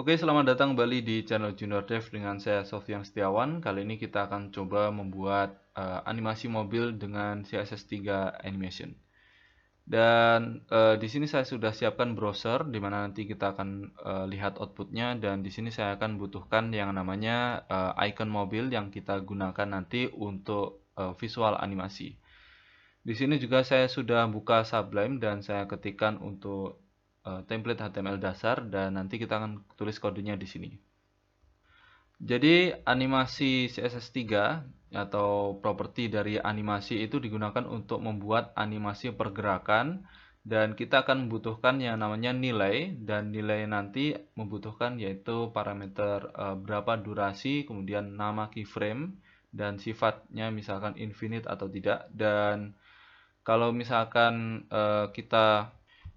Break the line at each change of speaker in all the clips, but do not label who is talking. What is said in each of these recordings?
Oke, selamat datang kembali di channel Junior Dev dengan saya Sofyan Setiawan. Kali ini kita akan coba membuat animasi mobil dengan CSS3 Animation. Dan di sini saya sudah siapkan browser di mana nanti kita akan lihat outputnya, dan di sini saya akan butuhkan yang namanya icon mobil yang kita gunakan nanti untuk visual animasi. Di sini juga saya sudah buka Sublime dan saya ketikkan untuk template HTML dasar, dan nanti kita akan tulis kodenya di sini. Jadi animasi CSS3 atau properti dari animasi itu digunakan untuk membuat animasi pergerakan, dan kita akan membutuhkan yang namanya nilai, dan nilai nanti membutuhkan yaitu parameter berapa durasi, kemudian nama keyframe, dan sifatnya misalkan infinite atau tidak. Dan kalau misalkan kita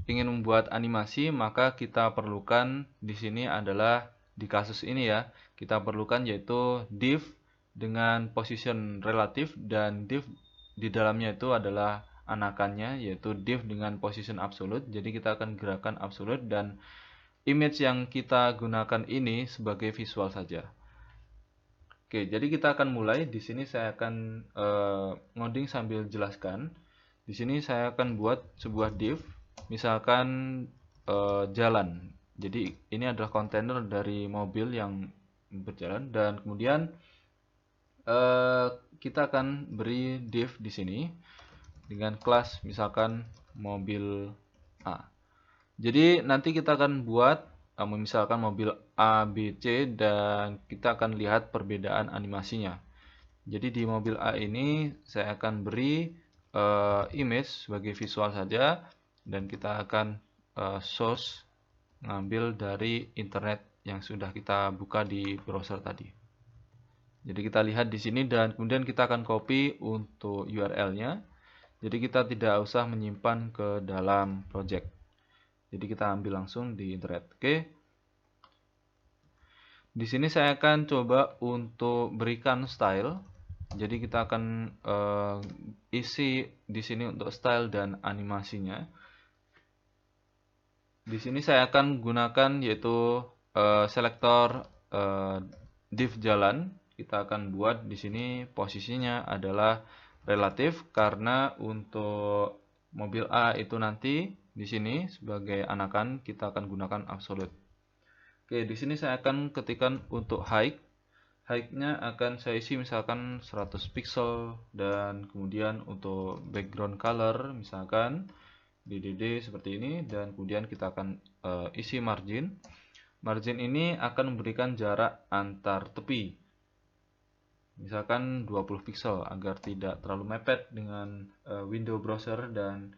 ingin membuat animasi, maka kita perlukan di sini adalah di kasus ini ya, kita perlukan yaitu div dengan position relatif, dan div di dalamnya itu adalah anakannya yaitu div dengan position absolute. Jadi kita akan gerakan absolute, dan image yang kita gunakan ini sebagai visual saja. Oke, jadi kita akan mulai. Di sini saya akan ngoding sambil jelaskan. Di sini saya akan buat sebuah div, misalkan jalan. Jadi ini adalah kontainer dari mobil yang berjalan, dan kemudian kita akan beri div di sini dengan kelas misalkan mobil A. Jadi nanti kita akan buat misalkan mobil A, B, C, dan kita akan lihat perbedaan animasinya. Jadi di mobil A ini saya akan beri image sebagai visual saja, dan kita akan source ngambil dari internet yang sudah kita buka di browser tadi. Jadi kita lihat di sini, dan kemudian kita akan copy untuk URL-nya. Jadi kita tidak usah menyimpan ke dalam project. Jadi kita ambil langsung di internet. Oke. Di sini saya akan coba untuk berikan style. Jadi kita akan isi di sini untuk style dan animasinya. Di sini saya akan gunakan yaitu selektor div jalan. Kita akan buat di sini posisinya adalah relatif, karena untuk mobil A itu nanti di sini sebagai anakan kita akan gunakan absolute. Oke, di sini saya akan ketikkan untuk height. Height-nya akan saya isi misalkan 100 pixel, dan kemudian untuk background color misalkan DDD seperti ini, dan kemudian kita akan isi margin. Margin ini akan memberikan jarak antar tepi, misalkan 20 pixel agar tidak terlalu mepet dengan window browser. Dan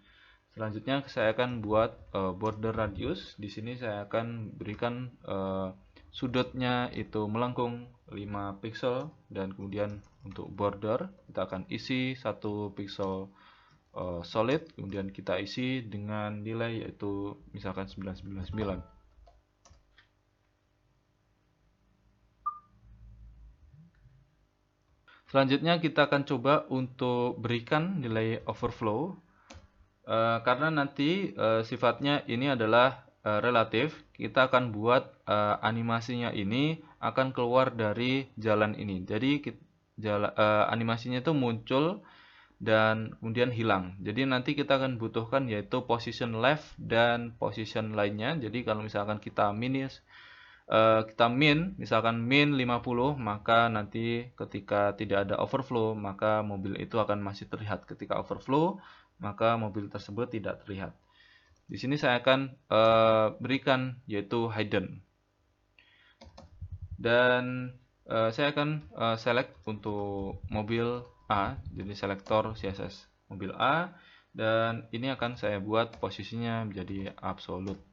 selanjutnya saya akan buat border radius. Di sini saya akan berikan sudutnya itu melengkung 5 pixel, dan kemudian untuk border kita akan isi 1 pixel solid, kemudian kita isi dengan nilai yaitu misalkan 999. Selanjutnya kita akan coba untuk berikan nilai overflow, karena nanti sifatnya ini adalah relatif. Kita akan buat animasinya ini akan keluar dari jalan ini. Jadi animasinya itu muncul dan kemudian hilang. Jadi nanti kita akan butuhkan yaitu position left dan position lainnya. Jadi kalau misalkan kita min misalkan min 50, maka nanti ketika tidak ada overflow maka mobil itu akan masih terlihat. Ketika overflow maka mobil tersebut tidak terlihat. Di sini saya akan berikan yaitu hidden, dan saya akan select untuk mobil A, jadi selektor CSS mobil A, dan ini akan saya buat posisinya menjadi absolute.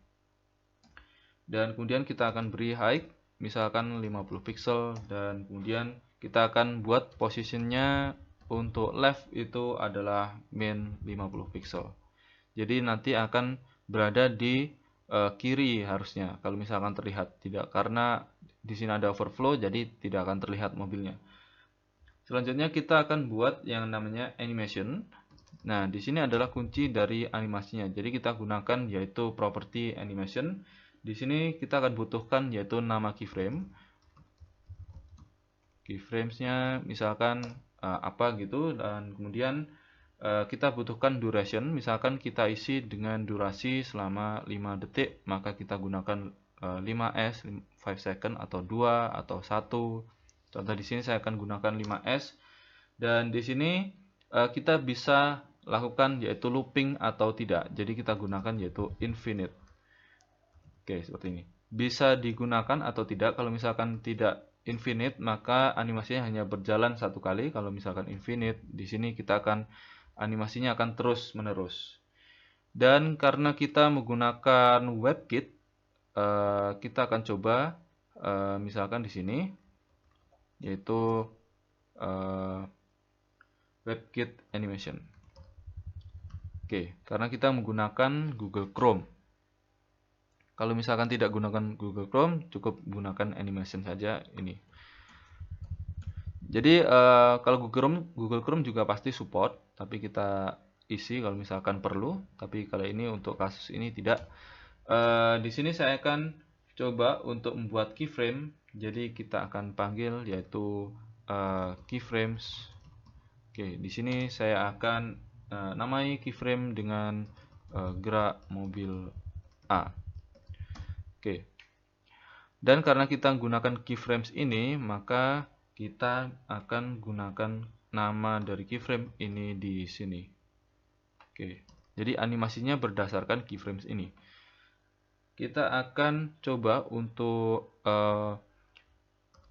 Dan kemudian kita akan beri height misalkan 50 pixel, dan kemudian kita akan buat posisinya untuk left itu adalah min 50 pixel. Jadi nanti akan berada di kiri harusnya kalau misalkan terlihat, tidak, karena di sini ada overflow jadi tidak akan terlihat mobilnya. Selanjutnya kita akan buat yang namanya animation. Nah, di sini adalah kunci dari animasinya. Jadi kita gunakan yaitu property animation. Di sini kita akan butuhkan yaitu nama keyframe. Keyframesnya misalkan apa gitu, dan kemudian kita butuhkan duration, misalkan kita isi dengan durasi selama 5 detik, maka kita gunakan 5s, 5 second, atau 2 atau 1. Contoh di sini saya akan gunakan 5s, dan di sini kita bisa lakukan yaitu looping atau tidak. Jadi kita gunakan yaitu infinite. Oke, seperti ini. Bisa digunakan atau tidak. Kalau misalkan tidak infinite, maka animasinya hanya berjalan satu kali. Kalau misalkan infinite, di sini kita akan animasinya akan terus menerus. Dan karena kita menggunakan WebKit, kita akan coba misalkan di sini yaitu WebKit Animation. Oke, karena kita menggunakan Google Chrome. Kalau misalkan tidak gunakan Google Chrome, cukup gunakan animation saja ini. Jadi kalau Google Chrome juga pasti support, tapi kita isi kalau misalkan perlu. Tapi kalau ini untuk kasus ini tidak. Di sini saya akan coba untuk membuat keyframe. Jadi kita akan panggil yaitu keyframes. Oke, di sini saya akan namai keyframe dengan gerak mobil A. Oke. Dan karena kita gunakan keyframes ini, maka kita akan gunakan nama dari keyframe ini di sini. Oke. Jadi animasinya berdasarkan keyframes ini. Kita akan coba untuk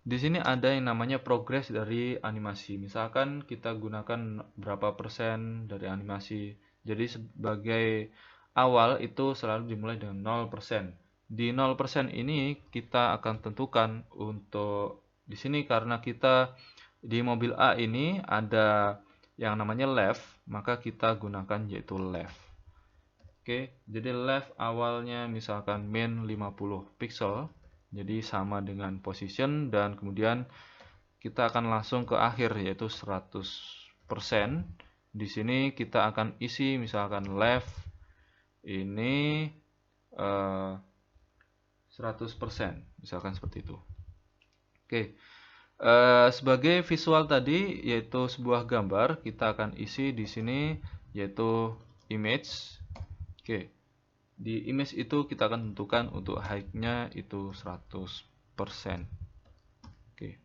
di sini ada yang namanya progress dari animasi. Misalkan kita gunakan berapa persen dari animasi. Jadi sebagai awal itu selalu dimulai dengan 0%. Di 0% ini kita akan tentukan untuk di sini, karena kita di mobil A ini ada yang namanya left, maka kita gunakan yaitu left. Oke, jadi left awalnya misalkan min 50 pixel, jadi sama dengan position, dan kemudian kita akan langsung ke akhir yaitu 100%. Di sini kita akan isi misalkan left ini 100%, misalkan seperti itu. Oke, sebagai visual tadi yaitu sebuah gambar, kita akan isi di sini yaitu image. Oke, di image itu kita akan tentukan untuk height-nya itu 100%. Oke,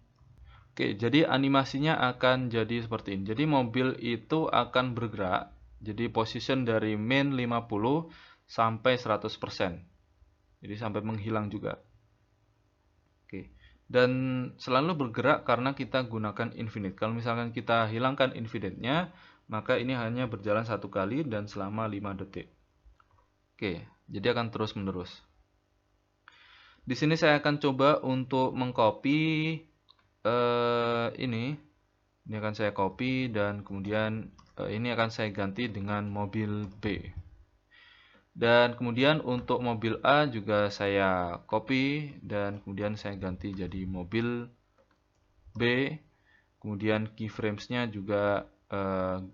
jadi animasinya akan jadi seperti ini. Jadi mobil itu akan bergerak, jadi position dari min 50 sampai 100%. Jadi sampai menghilang juga. Oke. Dan selalu bergerak karena kita gunakan infinite. Kalau misalkan kita hilangkan infinite-nya, maka ini hanya berjalan satu kali dan selama 5 detik. Oke, jadi akan terus menerus. Di sini saya akan coba untuk mengcopy ini. Ini akan saya copy, dan kemudian ini akan saya ganti dengan mobil B. Dan kemudian untuk mobil A juga saya copy, dan kemudian saya ganti jadi mobil B. Kemudian keyframesnya juga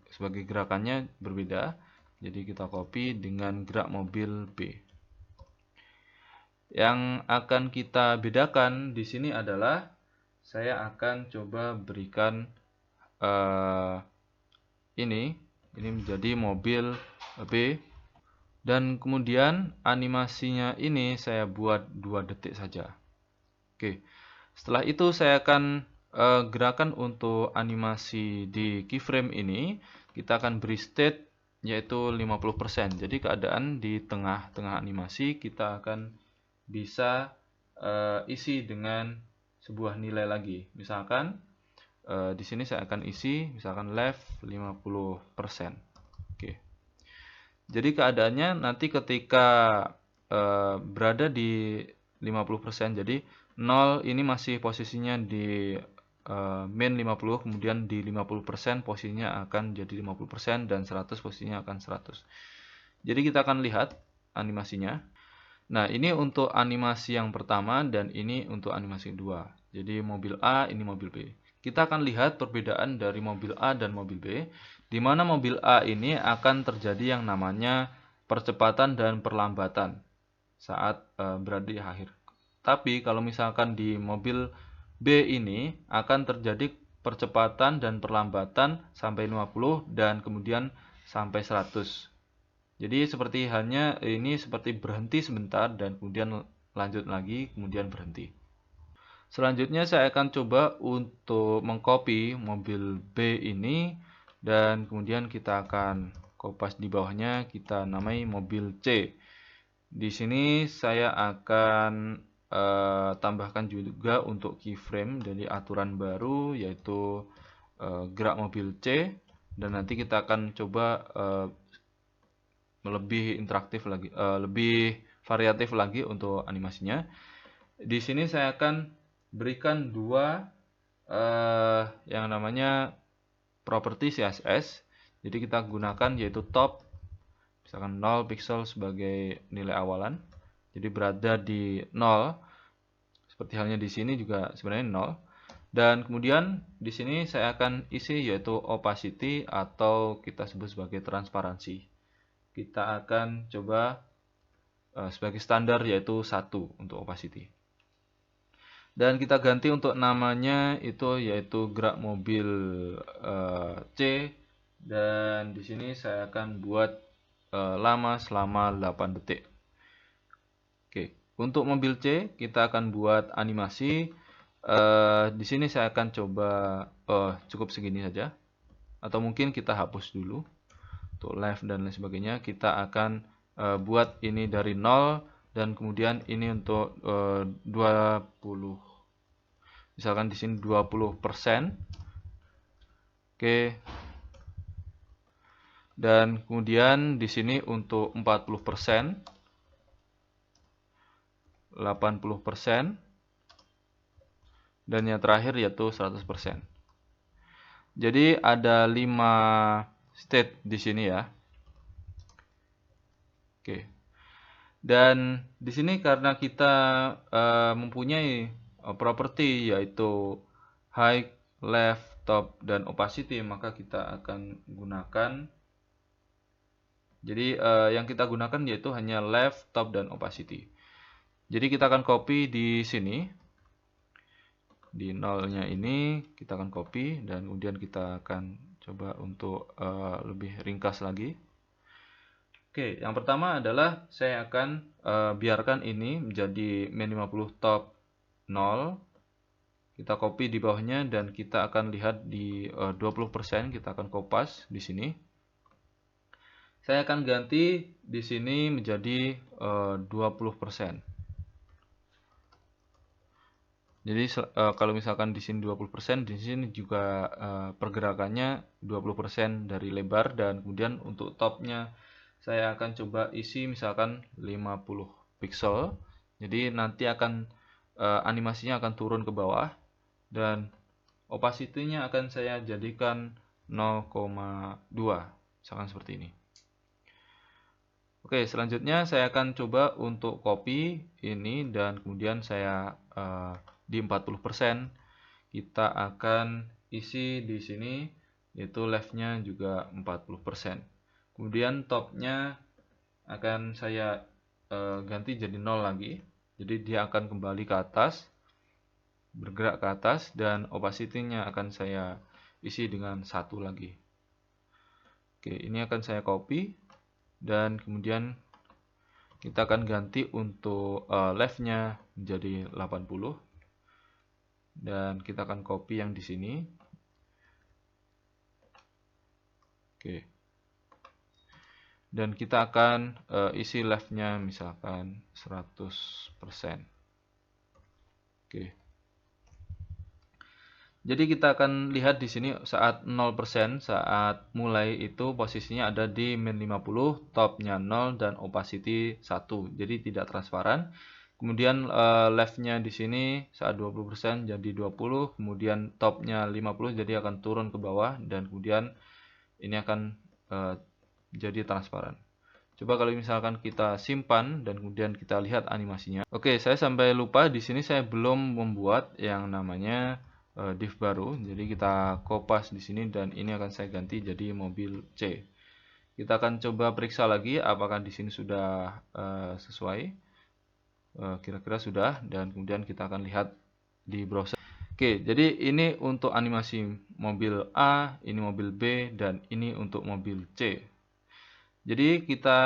sebagai gerakannya berbeda. Jadi kita copy dengan gerak mobil B. Yang akan kita bedakan di sini adalah saya akan coba berikan ini menjadi mobil B. Dan kemudian animasinya ini saya buat 2 detik saja. Oke. Setelah itu saya akan gerakan untuk animasi di keyframe ini, kita akan beri state yaitu 50%. Jadi keadaan di tengah-tengah animasi kita akan bisa isi dengan sebuah nilai lagi. Misalkan di sini saya akan isi misalkan left 50%. Oke. Jadi keadaannya nanti ketika berada di 50%, jadi 0 ini masih posisinya di min 50, kemudian di 50% posisinya akan jadi 50%, dan 100 posisinya akan 100. Jadi kita akan lihat animasinya. Nah, ini untuk animasi yang pertama, dan ini untuk animasi kedua. Jadi mobil A, ini mobil B. Kita akan lihat perbedaan dari mobil A dan mobil B, di mana mobil A ini akan terjadi yang namanya percepatan dan perlambatan. saat berada di akhir. Tapi kalau misalkan di mobil B ini akan terjadi percepatan dan perlambatan sampai 50 dan kemudian sampai 100. Jadi seperti halnya ini seperti berhenti sebentar dan kemudian lanjut lagi, kemudian berhenti. Selanjutnya saya akan coba untuk mengcopy mobil B ini dan kemudian kita akan kopas di bawahnya, kita namai mobil C. Di sini saya akan tambahkan juga untuk keyframe dari aturan baru yaitu gerak mobil C, dan nanti kita akan coba lebih interaktif lagi, lebih variatif lagi untuk animasinya. Di sini saya akan berikan dua yang namanya properti CSS. Jadi kita gunakan yaitu top, misalkan 0 pixel sebagai nilai awalan. Jadi berada di 0. Seperti halnya di sini juga sebenarnya 0. Dan kemudian di sini saya akan isi yaitu opacity atau kita sebut sebagai transparansi. Kita akan coba sebagai standar yaitu 1 untuk opacity. Dan kita ganti untuk namanya itu yaitu gerak mobil C, dan di sini saya akan buat lama selama 8 detik. Oke, untuk mobil C kita akan buat animasi. Di sini saya akan coba cukup segini saja, atau mungkin kita hapus dulu untuk live dan lain sebagainya. Kita akan buat ini dari 0 dan kemudian ini untuk 20, misalkan di sini 20%. Oke. Dan kemudian di sini untuk 40%, 80%, dan yang terakhir yaitu 100%. Jadi ada 5 state di sini ya. Oke. Dan di sini karena kita mempunyai properti yaitu height, left, top, dan opacity, maka kita akan gunakan, jadi yang kita gunakan yaitu hanya left, top, dan opacity. Jadi kita akan copy di sini, di nolnya ini kita akan copy, dan kemudian kita akan coba untuk lebih ringkas lagi. Oke, yang pertama adalah saya akan biarkan ini menjadi min 50 top 0. Kita copy di bawahnya dan kita akan lihat di 20%, kita akan kopas di sini. Saya akan ganti di sini menjadi 20%. Jadi kalau misalkan di sini 20%, di sini juga pergerakannya 20% dari lebar, dan kemudian untuk topnya saya akan coba isi misalkan 50 pixel. Jadi nanti akan animasinya akan turun ke bawah, dan opacity-nya akan saya jadikan 0,2, misalkan seperti ini. Oke, selanjutnya saya akan coba untuk copy ini, dan kemudian saya di 40% kita akan isi di sini yaitu left-nya juga 40%. Kemudian topnya akan saya ganti jadi 0 lagi. Jadi dia akan kembali ke atas, bergerak ke atas, dan opacity-nya akan saya isi dengan 1 lagi. Oke, ini akan saya copy, dan kemudian kita akan ganti untuk left-nya menjadi 80, dan kita akan copy yang di sini. Oke. Dan kita akan isi left-nya misalkan 100%. Oke. Jadi kita akan lihat di sini saat 0%, saat mulai itu posisinya ada di min 50, topnya 0, dan opacity 1. Jadi tidak transparan. Kemudian left-nya di sini saat 20% jadi 20, kemudian topnya 50 jadi akan turun ke bawah, dan kemudian ini akan jadi transparan. Coba kalau misalkan kita simpan dan kemudian kita lihat animasinya. Oke, saya sampai lupa di sini saya belum membuat yang namanya div baru. Jadi kita kopas di sini, dan ini akan saya ganti jadi mobil C. Kita akan coba periksa lagi apakah di sini sudah sesuai. kira-kira sudah, dan kemudian kita akan lihat di browser. Oke, jadi ini untuk animasi mobil A, ini mobil B, dan ini untuk mobil C. Jadi kita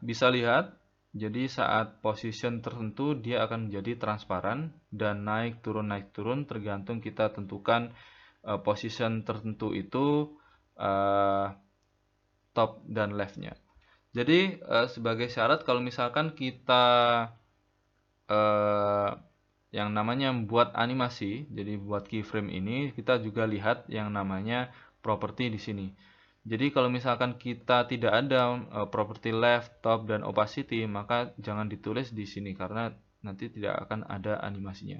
bisa lihat, jadi saat position tertentu dia akan menjadi transparan dan naik turun tergantung kita tentukan position tertentu itu top dan leftnya. Jadi sebagai syarat kalau misalkan kita yang namanya membuat animasi, jadi buat keyframe ini kita juga lihat yang namanya properti di sini. Jadi kalau misalkan kita tidak ada properti left, top, dan opacity, maka jangan ditulis di sini karena nanti tidak akan ada animasinya.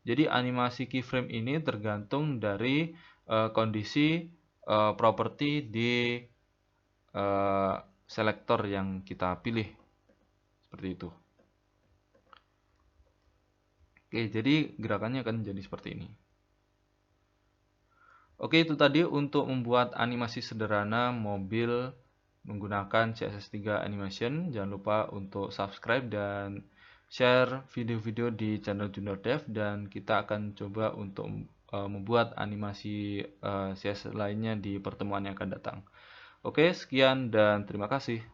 Jadi animasi keyframe ini tergantung dari kondisi properti di selektor yang kita pilih. Seperti itu. Oke, jadi gerakannya akan jadi seperti ini. Oke, itu tadi untuk membuat animasi sederhana mobil menggunakan CSS3 Animation. Jangan lupa untuk subscribe dan share video-video di channel Junior Dev, dan kita akan coba untuk membuat animasi CSS lainnya di pertemuan yang akan datang. Oke, sekian dan terima kasih.